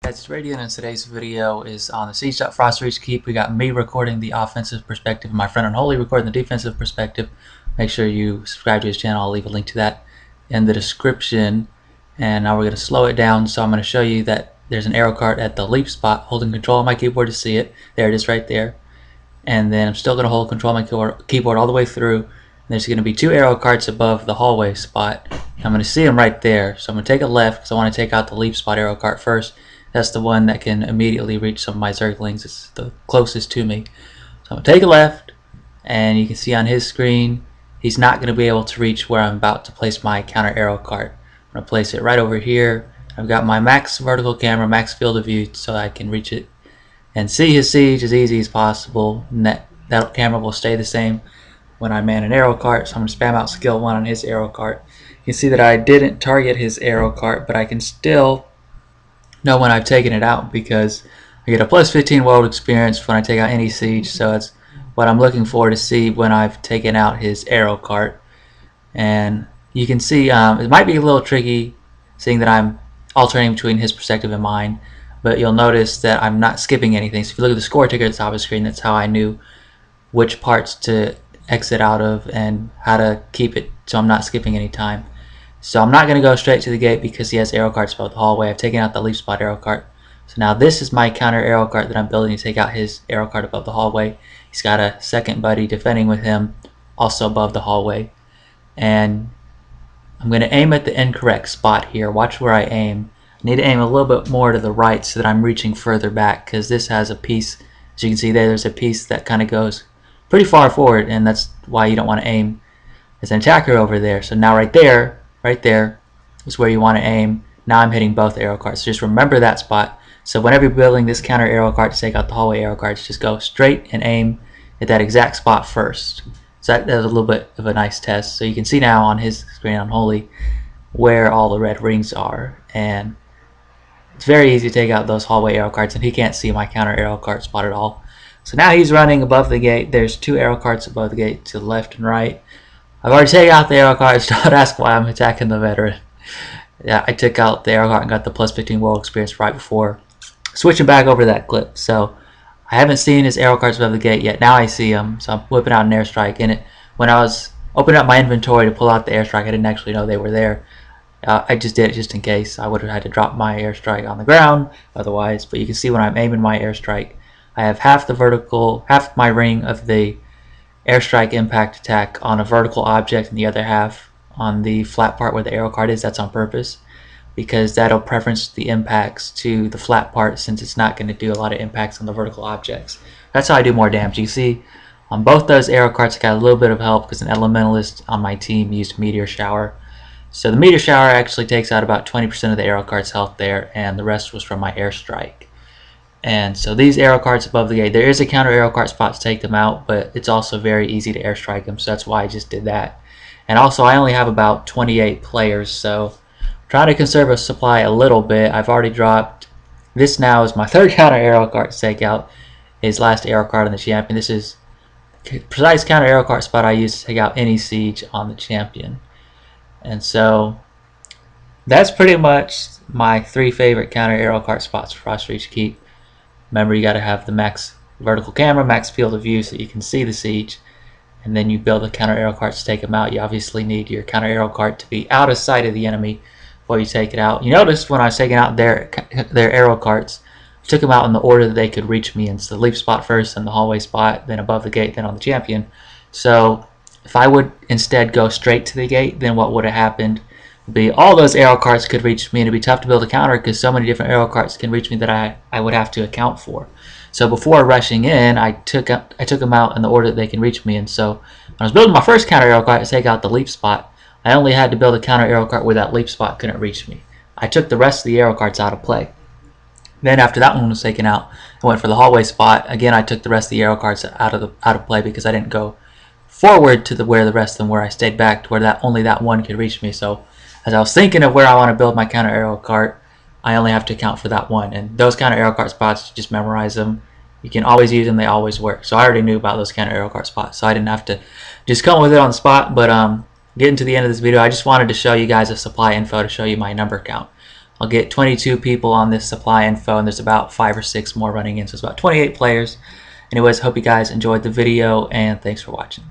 Guys, it's Radiant, and today's video is on the Siege.Frostreach Keep. We got me recording the offensive perspective and my friend Unholy recording the defensive perspective. Make sure you subscribe to his channel. I'll leave a link to that in the description. And now we're going to slow it down. So I'm going to show you that there's an arrow cart at the leap spot, holding control on my keyboard to see it. There it is right there. And then I'm still going to hold control on my keyboard all the way through. And there's going to be two arrow carts above the hallway spot. I'm going to see them right there. So I'm going to take a left because I want to take out the leap spot arrow cart first. That's the one that can immediately reach some of my Zerglings. It's the closest to me. So I'm going to take a left, and you can see on his screen, he's not going to be able to reach where I'm about to place my counter arrow cart. I'm going to place it right over here. I've got my max vertical camera, max field of view, so I can reach it and see his siege as easy as possible. And that camera will stay the same when I man an arrow cart. So I'm going to spam out skill 1 on his arrow cart. You can see that I didn't target his arrow cart, but I can still know when I've taken it out because I get a plus 15 world experience when I take out any siege. So that's what I'm looking for to see when I've taken out his arrow cart. And you can see it might be a little tricky seeing that I'm alternating between his perspective and mine, but you'll notice that I'm not skipping anything. So if you look at the score ticker at the top of the screen, that's how I knew which parts to exit out of and how to keep it so I'm not skipping any time. So I'm not going to go straight to the gate because he has arrow carts above the hallway. I've taken out the leaf spot arrow cart. So now this is my counter arrow cart that I'm building to take out his arrow cart above the hallway. He's got a second buddy defending with him also above the hallway. And I'm going to aim at the incorrect spot here. Watch where I aim. I need to aim a little bit more to the right so that I'm reaching further back, because this has a piece, as you can see there's a piece that kind of goes pretty far forward, and that's why you don't want to aim as an attacker over there. So now right there is where you want to aim. Now I'm hitting both arrow carts. So just remember that spot. So whenever you're building this counter arrow cart to take out the hallway arrow carts, just go straight and aim at that exact spot first. So that was a little bit of a nice test. So you can see now on his screen on Holy where all the red rings are. And it's very easy to take out those hallway arrow carts, and he can't see my counter arrow cart spot at all. So now he's running above the gate. There's two arrow carts above the gate to the left and right. I've already taken out the arrow carts. Don't ask why I'm attacking the veteran. Yeah, I took out the arrow cart and got the plus 15 world experience right before switching back over to that clip. So I haven't seen his arrow carts above the gate yet. Now I see them, so I'm whipping out an airstrike. And when I was opening up my inventory to pull out the airstrike, I didn't actually know they were there. I just did it just in case. I would have had to drop my airstrike on the ground otherwise. But you can see when I'm aiming my airstrike, I have half my ring of the airstrike impact attack on a vertical object and the other half on the flat part where the arrow cart is. That's on purpose because that'll preference the impacts to the flat part, since it's not going to do a lot of impacts on the vertical objects. That's how I do more damage. You see on both those arrow carts I got a little bit of help because an elementalist on my team used meteor shower. So the meteor shower actually takes out about 20% of the arrow cart's health there, and the rest was from my airstrike. And so these arrow carts above the gate, there is a counter arrow cart spot to take them out, but it's also very easy to airstrike them, so that's why I just did that. And also I only have about 28 players, so I'm trying to conserve a supply a little bit. I've already dropped, this now is my third counter arrow cart to take out his last arrow cart on the champion. This is the precise counter arrow cart spot I use to take out any siege on the champion. And so that's pretty much my 3 favorite counter arrow cart spots for Frostreach Keep. Remember, you got to have the max vertical camera, max field of view so you can see the siege, and then you build the counter arrow carts to take them out. You obviously need your counter arrow cart to be out of sight of the enemy before you take it out. You notice when I was taking out their arrow carts, I took them out in the order that they could reach me. It's the leap spot first, and the hallway spot, then above the gate, then on the champion. So if I would instead go straight to the gate, then what would have happened would be all those arrow carts could reach me, and it'd be tough to build a counter because so many different arrow carts can reach me that I would have to account for. So before rushing in, I took them out in the order that they can reach me. And so when I was building my first counter arrow cart to take out the leap spot, I only had to build a counter arrow cart where that leap spot couldn't reach me. I took the rest of the arrow carts out of play. Then after that one was taken out, I went for the hallway spot. Again, I took the rest of the arrow carts out of play because I didn't go forward to where the rest of them were. I stayed back to where only that one could reach me. So as I was thinking of where I want to build my counter arrow cart, I only have to account for that one. And those counter arrow cart spots, just memorize them. You can always use them, they always work. So I already knew about those counter arrow cart spots, so I didn't have to just come with it on the spot. But getting to the end of this video, I just wanted to show you guys a supply info to show you my number count. I'll get 22 people on this supply info, and there's about 5 or 6 more running in, so it's about 28 players. Anyways, hope you guys enjoyed the video, and thanks for watching.